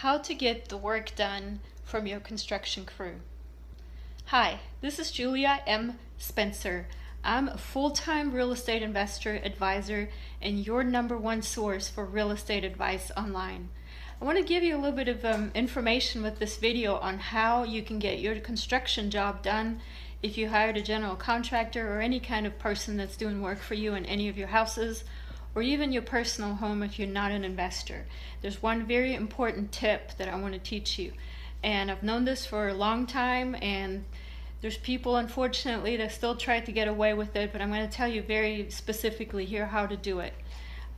How to get the work done from your construction crew. Hi, this is Julia M. Spencer. I'm a full-time real estate investor advisor and your #1 source for real estate advice online. I want to give you a little bit of information with this video on how you can get your construction job done if you hired a general contractor or any kind of person that's doing work for you in any of your houses, or even your personal home if you're not an investor. There's one very important tip that I want to teach you, and I've known this for a long time, and there's people unfortunately that still try to get away with it, but I'm going to tell you very specifically here how to do it.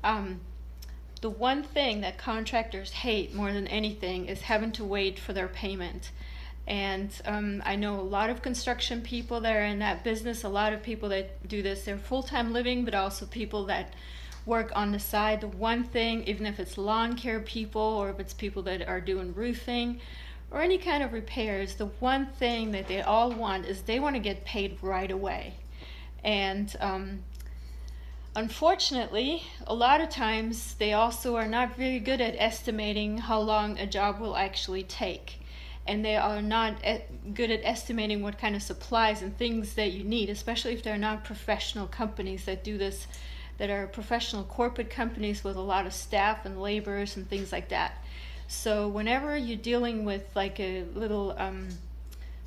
The one thing that contractors hate more than anything is having to wait for their payment. And I know a lot of construction people that are in that business, a lot of people that do this, they're full-time living, but also people that work on the side. The one thing, even if it's lawn care people or if it's people that are doing roofing or any kind of repairs, the one thing that they all want is they want to get paid right away. And unfortunately, a lot of times they also are not very good at estimating how long a job will actually take. And they are not good at estimating what kind of supplies and things that you need, especially if they're not professional companies that do this, that are professional corporate companies with a lot of staff and laborers and things like that. So whenever you're dealing with like a little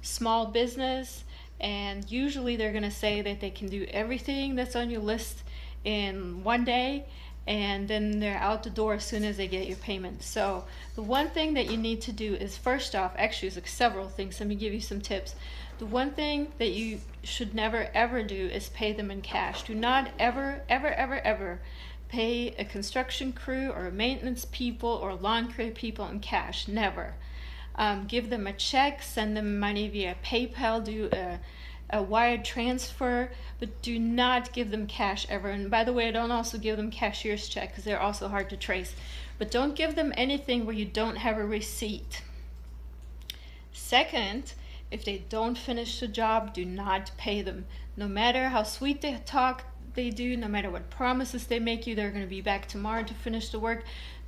small business, and usually they're going to say that they can do everything that's on your list in one day, and then they're out the door as soon as they get your payment. So the one thing that you need to do is, first off, actually there's like several things. Let me give you some tips. The one thing that you should never ever do is pay them in cash. Do not ever pay a construction crew or maintenance people or lawn care people in cash. Never. Give them a check, send them money via PayPal, do a wire transfer, but do not give them cash ever. And by the way, don't also give them cashier's check because they're also hard to trace. But don't give them anything where you don't have a receipt. Second, if they don't finish the job, do not pay them. No matter how sweet they talk, they do, no matter what promises they make you, they're going to be back tomorrow to finish the work.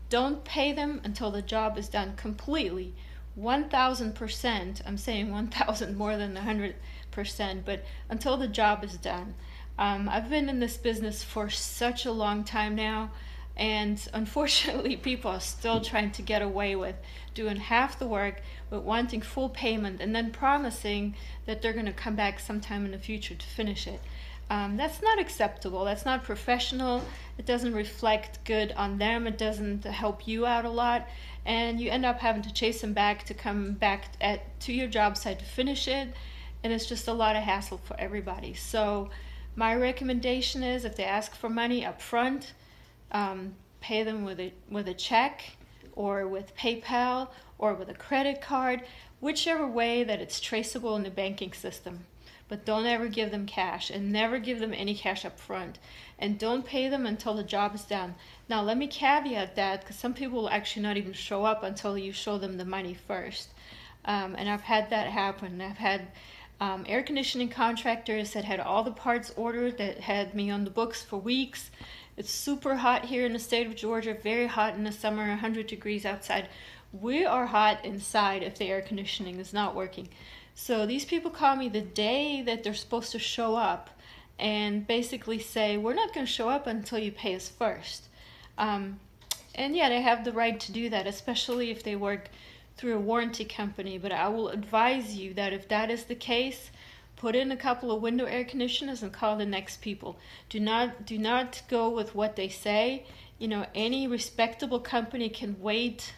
Don't pay them until the job is done completely. 1,000%, I'm saying 1,000 more than 100%, but until the job is done. I've been in this business for such a long time now, and unfortunately people are still trying to get away with doing half the work but wanting full payment and then promising that they're going to come back sometime in the future to finish it. That's not acceptable. That's not professional. It doesn't reflect good on them. It doesn't help you out a lot, and you end up having to chase them back to come back to your job site to finish it, and it's just a lot of hassle for everybody. So my recommendation is, if they ask for money up front, pay them with a check or with PayPal or with a credit card, whichever way that it's traceable in the banking system. But don't ever give them cash, and never give them any cash up front, and don't pay them until the job is done. Now let me caveat that, because some people will actually not even show up until you show them the money first, and I've had that happen. I've had air conditioning contractors that had all the parts ordered, that had me on the books for weeks. It's super hot here in the state of Georgia, very hot in the summer, 100 degrees outside. We are hot inside if the air conditioning is not working. So these people call me the day that they're supposed to show up and basically say, we're not going to show up until you pay us first. And yeah, they have the right to do that, especially if they work through a warranty company. But I will advise you that if that is the case, put in a couple of window air conditioners and call the next people. Do not go with what they say. You know, any respectable company can wait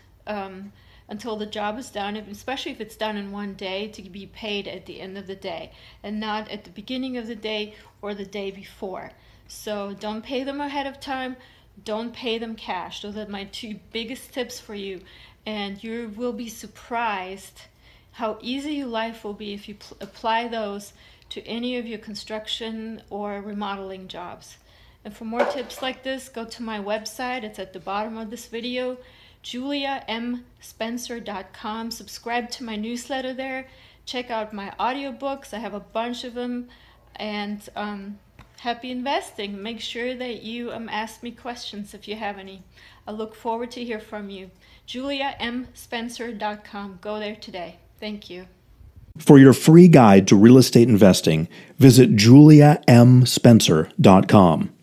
until the job is done, especially if it's done in one day, to be paid at the end of the day and not at the beginning of the day or the day before. So don't pay them ahead of time. Don't pay them cash. Those are my two biggest tips for you, and you will be surprised how easy your life will be if you apply those to any of your construction or remodeling jobs. And for more tips like this, go to my website. It's at the bottom of this video, juliamspencer.com. Subscribe to my newsletter there. Check out my audiobooks. I have a bunch of them. And Happy investing. Make sure that you ask me questions if you have any. I look forward to hear from you. JuliaMSpencer.com. Go there today. Thank you. For your free guide to real estate investing, visit JuliaMSpencer.com.